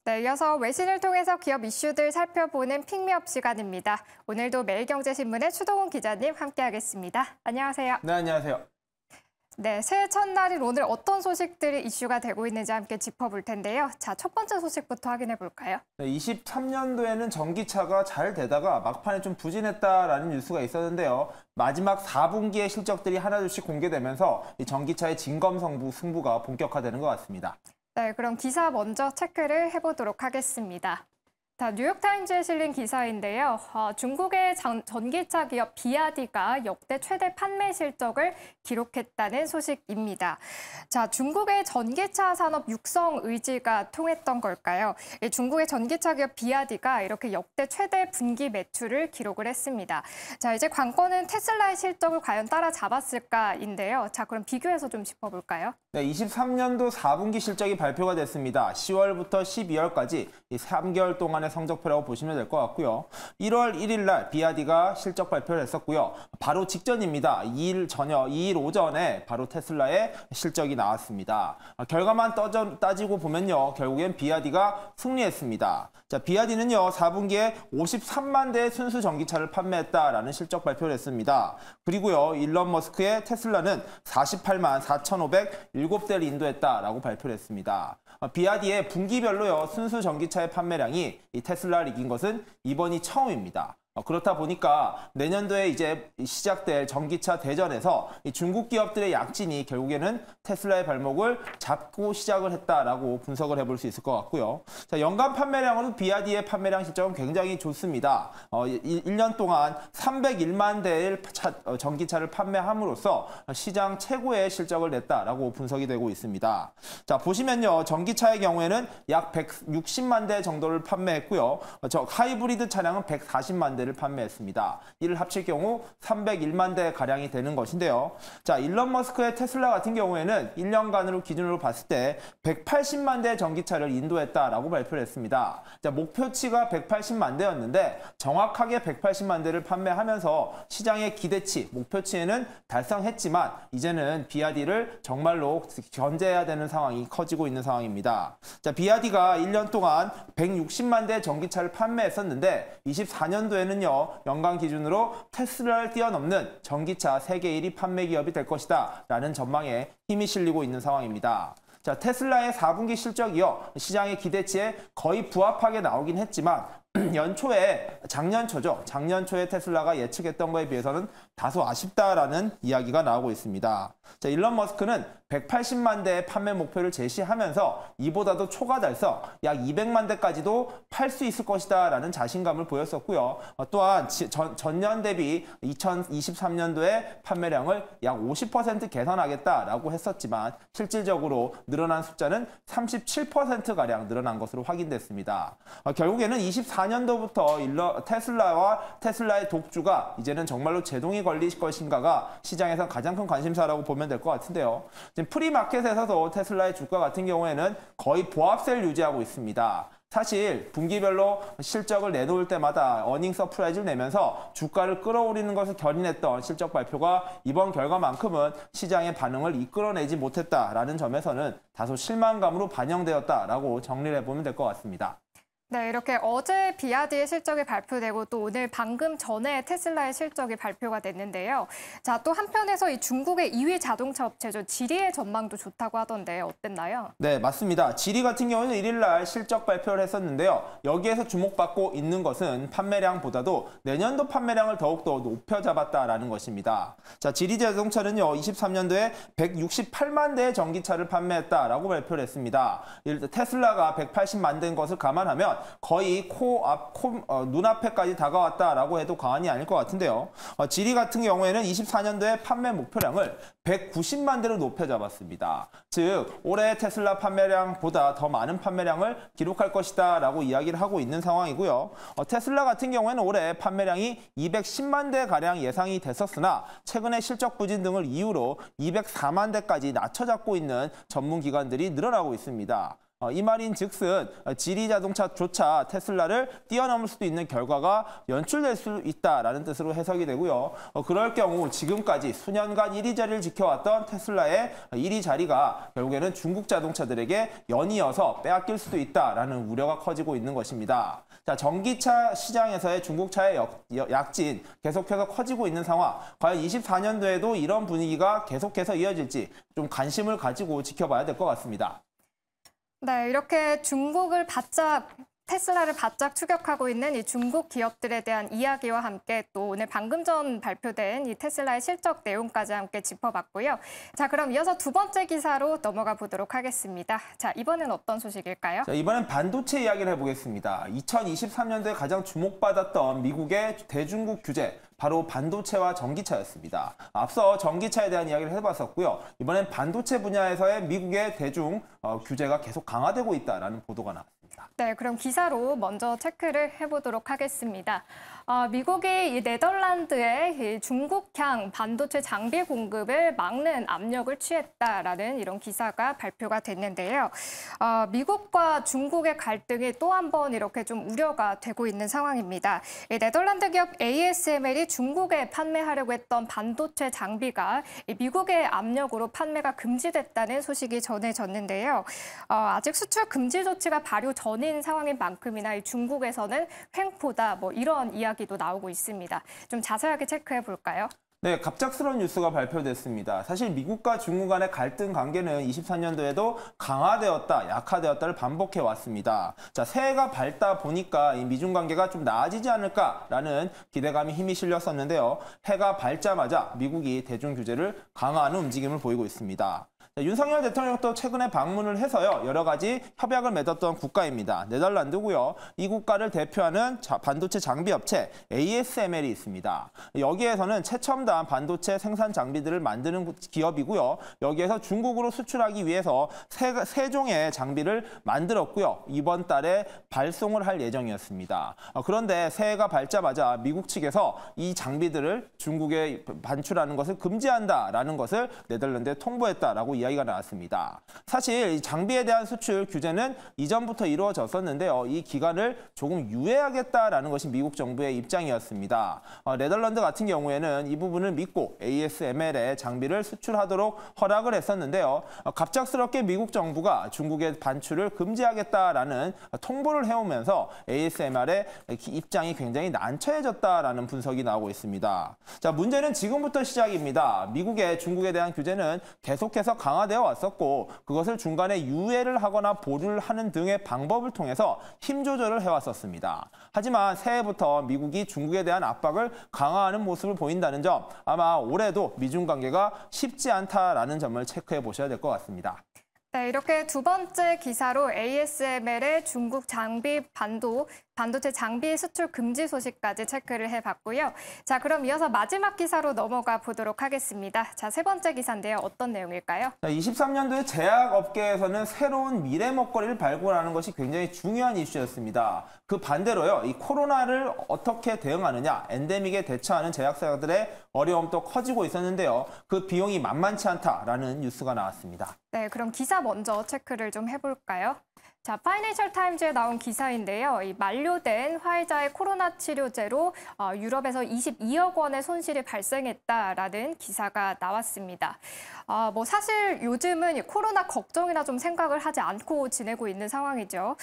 네, 이어서 외신을 통해서 기업 이슈들 살펴보는 픽미업 시간입니다. 오늘도 매일경제신문의 추동훈 기자님 함께하겠습니다. 안녕하세요. 네, 안녕하세요. 네, 새해 첫날인 오늘 어떤 소식들이 이슈가 되고 있는지 함께 짚어볼 텐데요. 자, 첫 번째 소식부터 확인해 볼까요? 네, 23년도에는 전기차가 잘 되다가 막판에 좀 부진했다라는 뉴스가 있었는데요. 마지막 4분기의 실적들이 하나둘씩 공개되면서 이 전기차의 진검승부 승부가 본격화되는 것 같습니다. 네, 그럼 기사 먼저 체크를 해보도록 하겠습니다. 자, 뉴욕타임즈에 실린 기사인데요. 중국의 전기차 기업 비아디가 역대 최대 판매 실적을 기록했다는 소식입니다. 자, 중국의 전기차 산업 육성 의지가 통했던 걸까요? 중국의 전기차 기업 비아디가 이렇게 역대 최대 분기 매출을 기록을 했습니다. 자, 이제 관건은 테슬라의 실적을 과연 따라잡았을까인데요. 자, 그럼 비교해서 좀 짚어볼까요? 네, 23년도 4분기 실적이 발표가 됐습니다. 10월부터 12월까지 이 3개월 동안의 성적표라고 보시면 될 것 같고요. 1월 1일 날 비아디가 실적 발표를 했었고요. 바로 직전입니다. 2일 오전에 바로 테슬라의 실적이 나왔습니다. 결과만 따지고 보면요. 결국엔 비아디가 승리했습니다. 자, 비아디는요. 4분기에 53만 대의 순수 전기차를 판매했다라는 실적 발표를 했습니다. 그리고요. 일론 머스크의 테슬라는 48만 4,507대를 인도했다라고 발표를 했습니다. 비아디의 분기별로요. 순수 전기차의 판매량이 이 테슬라를 이긴 것은 이번이 처음입니다. 그렇다 보니까 내년도에 이제 시작될 전기차 대전에서 이 중국 기업들의 약진이 결국에는 테슬라의 발목을 잡고 시작을 했다라고 분석을 해볼 수 있을 것 같고요. 자, 연간 판매량으로 비아디의 판매량 실적은 굉장히 좋습니다. 1년 동안 301만 대의 전기차를 판매함으로써 시장 최고의 실적을 냈다라고 분석이 되고 있습니다. 자, 보시면요. 전기차의 경우에는 약 160만 대 정도를 판매했고요. 하이브리드 차량은 140만 대를 판매했습니다. 이를 합칠 경우 301만 대 가량이 되는 것인데요. 자, 일론 머스크의 테슬라 같은 경우에는 1년간으로 기준으로 봤을 때 180만 대 전기차를 인도했다라고 발표를 했습니다. 자, 목표치가 180만 대였는데 정확하게 180만 대를 판매하면서 시장의 기대치, 목표치에는 달성했지만 이제는 비아디를 정말로 견제해야 되는 상황이 커지고 있는 상황입니다. 자, 비아디가 1년 동안 160만 대 전기차를 판매했었는데 24년도에는 연간 기준으로 테슬라를 뛰어넘는 전기차 세계 1위 판매 기업이 될 것이다 라는 전망에 힘이 실리고 있는 상황입니다. 자, 테슬라의 4분기 실적이요. 시장의 기대치에 거의 부합하게 나오긴 했지만 작년 초에 테슬라가 예측했던 거에 비해서는 다소 아쉽다라는 이야기가 나오고 있습니다. 자, 일론 머스크는 180만 대의 판매 목표를 제시하면서 이보다도 초과 달성, 약 200만 대까지도 팔 수 있을 것이다 라는 자신감을 보였었고요. 또한 전년 대비 2023년도에 판매량을 약 50% 개선하겠다라고 했었지만 실질적으로 늘어난 숫자는 37%가량 늘어난 것으로 확인됐습니다. 결국에는 24년도부터 테슬라와 테슬라의 독주가 이제는 정말로 제동이 걸릴 것인가가 시장에서 가장 큰 관심사라고 보면 될 것 같은데요. 지금 프리마켓에서도 테슬라의 주가 같은 경우에는 거의 보합세를 유지하고 있습니다. 사실 분기별로 실적을 내놓을 때마다 어닝 서프라이즈를 내면서 주가를 끌어올리는 것을 견인했던 실적 발표가 이번 결과만큼은 시장의 반응을 이끌어내지 못했다라는 점에서는 다소 실망감으로 반영되었다라고 정리를 해보면 될 것 같습니다. 네, 이렇게 어제 비아디의 실적이 발표되고 또 오늘 방금 전에 테슬라의 실적이 발표가 됐는데요. 자, 또 한편에서 이 중국의 2위 자동차 업체죠. 지리의 전망도 좋다고 하던데 어땠나요? 네, 맞습니다. 지리 같은 경우는 1일 날 실적 발표를 했었는데요. 여기에서 주목받고 있는 것은 판매량보다도 내년도 판매량을 더욱더 높여 잡았다라는 것입니다. 자, 지리 자동차는요. 23년도에 168만 대의 전기차를 판매했다라고 발표를 했습니다. 테슬라가 180만 대인 것을 감안하면 거의 눈앞에까지 다가왔다라고 해도 과언이 아닐 것 같은데요. 지리 같은 경우에는 24년도에 판매 목표량을 190만 대로 높여 잡았습니다. 즉 올해 테슬라 판매량보다 더 많은 판매량을 기록할 것이다 라고 이야기를 하고 있는 상황이고요. 테슬라 같은 경우에는 올해 판매량이 210만 대가량 예상이 됐었으나 최근에 실적 부진 등을 이유로 204만 대까지 낮춰 잡고 있는 전문기관들이 늘어나고 있습니다. 이 말인즉슨 지리 자동차조차 테슬라를 뛰어넘을 수도 있는 결과가 연출될 수 있다라는 뜻으로 해석이 되고요. 그럴 경우 지금까지 수년간 1위 자리를 지켜왔던 테슬라의 1위 자리가 결국에는 중국 자동차들에게 연이어서 빼앗길 수도 있다라는 우려가 커지고 있는 것입니다. 자, 전기차 시장에서의 중국차의 약진 계속해서 커지고 있는 상황. 과연 24년도에도 이런 분위기가 계속해서 이어질지 좀 관심을 가지고 지켜봐야 될 것 같습니다. 네, 이렇게 테슬라를 바짝 추격하고 있는 이 중국 기업들에 대한 이야기와 함께 또 오늘 방금 전 발표된 이 테슬라의 실적 내용까지 함께 짚어봤고요. 자, 그럼 이어서 두 번째 기사로 넘어가 보도록 하겠습니다. 자, 이번엔 어떤 소식일까요? 자, 이번엔 반도체 이야기를 해보겠습니다. 2023년도에 가장 주목받았던 미국의 대중국 규제, 바로 반도체와 전기차였습니다. 앞서 전기차에 대한 이야기를 해봤었고요. 이번엔 반도체 분야에서의 미국의 대중 규제가 계속 강화되고 있다는 보도가 나왔습니다. 네, 그럼 기사로 먼저 체크를 해보도록 하겠습니다. 미국이 이 네덜란드에 이 중국향 반도체 장비 공급을 막는 압력을 취했다라는 이런 기사가 발표가 됐는데요. 미국과 중국의 갈등이 또 한 번 이렇게 좀 우려가 되고 있는 상황입니다. 이 네덜란드 기업 ASML이 중국에 판매하려고 했던 반도체 장비가 이 미국의 압력으로 판매가 금지됐다는 소식이 전해졌는데요. 아직 수출 금지 조치가 발효 전인 상황인 만큼이나 이 중국에서는 횡포다 뭐 이런 이야기도 나오고 있습니다. 좀 자세하게 체크해 볼까요? 네, 갑작스러운 뉴스가 발표됐습니다. 사실 미국과 중국 간의 갈등 관계는 24년도에도 강화되었다, 약화되었다를 반복해 왔습니다. 자, 새해가 밝다 보니까 이 미중 관계가 좀 나아지지 않을까라는 기대감이 힘이 실렸었는데요. 해가 밝자마자 미국이 대중 규제를 강화하는 움직임을 보이고 있습니다. 윤석열 대통령도 최근에 방문을 해서요. 여러 가지 협약을 맺었던 국가입니다. 네덜란드고요. 이 국가를 대표하는 반도체 장비 업체 ASML이 있습니다. 여기에서는 최첨단 반도체 생산 장비들을 만드는 기업이고요. 여기에서 중국으로 수출하기 위해서 세 종의 장비를 만들었고요. 이번 달에 발송을 할 예정이었습니다. 그런데 새해가 밝자마자 미국 측에서 이 장비들을 중국에 반출하는 것을 금지한다라는 것을 네덜란드에 통보했다라고 이야기가 나왔습니다. 사실 이 장비에 대한 수출 규제는 이전부터 이루어졌었는데요. 이 기간을 조금 유예하겠다라는 것이 미국 정부의 입장이었습니다. 네덜란드 같은 경우에는 이 부분을 믿고 ASML의 장비를 수출하도록 허락을 했었는데요. 갑작스럽게 미국 정부가 중국의 반출을 금지하겠다라는 통보를 해오면서 ASML의 입장이 굉장히 난처해졌다라는 분석이 나오고 있습니다. 자, 문제는 지금부터 시작입니다. 미국의 중국에 대한 규제는 계속해서 강화되어 왔었고 그것을 중간에 유예를 하거나 보류를 하는 등의 방법을 통해서 힘 조절을 해왔었습니다. 하지만 새해부터 미국이 중국에 대한 압박을 강화하는 모습을 보인다는 점, 아마 올해도 미중 관계가 쉽지 않다라는 점을 체크해 보셔야 될 것 같습니다. 네, 이렇게 두 번째 기사로 ASML의 중국 반도체 장비 수출 금지 소식까지 체크를 해봤고요. 자, 그럼 이어서 마지막 기사로 넘어가 보도록 하겠습니다. 자, 세 번째 기사인데요. 어떤 내용일까요? 23년도에 제약업계에서는 새로운 미래 먹거리를 발굴하는 것이 굉장히 중요한 이슈였습니다. 그 반대로요, 이 코로나를 어떻게 대응하느냐, 엔데믹에 대처하는 제약사들의 어려움도 커지고 있었는데요. 그 비용이 만만치 않다라는 뉴스가 나왔습니다. 네, 그럼 기사 먼저 체크를 좀 해볼까요? 자, 파이낸셜 타임즈에 나온 기사인데요. 이 만료된 화이자의 코로나 치료제로 유럽에서 22억 원의 손실이 발생했다라는 기사가 나왔습니다. 사실 요즘은 코로나 걱정이나 좀 생각을 하지 않고 지내고 있는 상황이죠.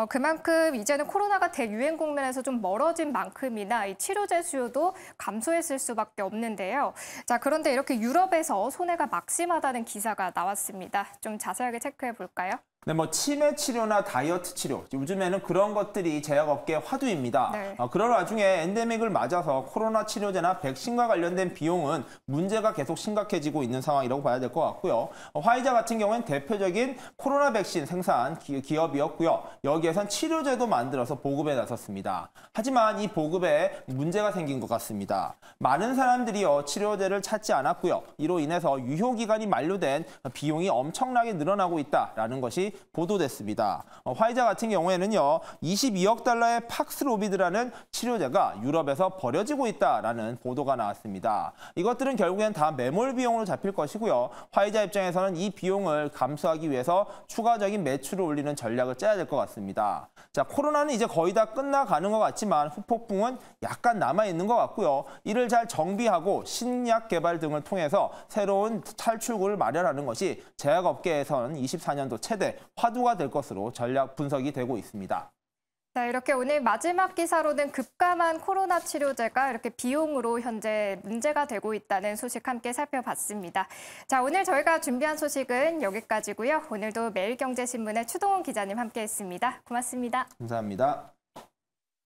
그만큼 이제는 코로나가 대유행 국면에서 좀 멀어진 만큼이나 이 치료제 수요도 감소했을 수밖에 없는데요. 자, 그런데 이렇게 유럽에서 손해가 막심하다는 기사가 나왔습니다. 좀 자세하게 체크해 볼까요? 네, 치매 치료나 다이어트 치료, 요즘에는 그런 것들이 제약업계의 화두입니다. 네. 그런 와중에 엔데믹을 맞아서 코로나 치료제나 백신과 관련된 비용은 문제가 계속 심각해지고 있는 상황이라고 봐야 될 것 같고요. 화이자 같은 경우는 대표적인 코로나 백신 생산 기업이었고요. 여기에선 치료제도 만들어서 보급에 나섰습니다. 하지만 이 보급에 문제가 생긴 것 같습니다. 많은 사람들이요, 치료제를 찾지 않았고요. 이로 인해서 유효기간이 만료된 비용이 엄청나게 늘어나고 있다라는 것이 것이 보도됐습니다. 화이자 같은 경우에는요, 22억 달러의 팍스로비드라는 치료제가 유럽에서 버려지고 있다라는 보도가 나왔습니다. 이것들은 결국엔 다 매몰 비용으로 잡힐 것이고요. 화이자 입장에서는 이 비용을 감수하기 위해서 추가적인 매출을 올리는 전략을 짜야 될 것 같습니다. 자, 코로나는 이제 거의 다 끝나가는 것 같지만 후폭풍은 약간 남아있는 것 같고요. 이를 잘 정비하고 신약 개발 등을 통해서 새로운 탈출구를 마련하는 것이 제약업계에서는 24년도 최대 화두가 될 것으로 전략 분석이 되고 있습니다. 자, 이렇게 오늘 마지막 기사로는 급감한 코로나 치료제가 이렇게 비용으로 현재 문제가 되고 있다는 소식 함께 살펴봤습니다. 자, 오늘 저희가 준비한 소식은 여기까지고요. 오늘도 매일경제신문의 추동훈 기자님 함께했습니다. 고맙습니다. 감사합니다.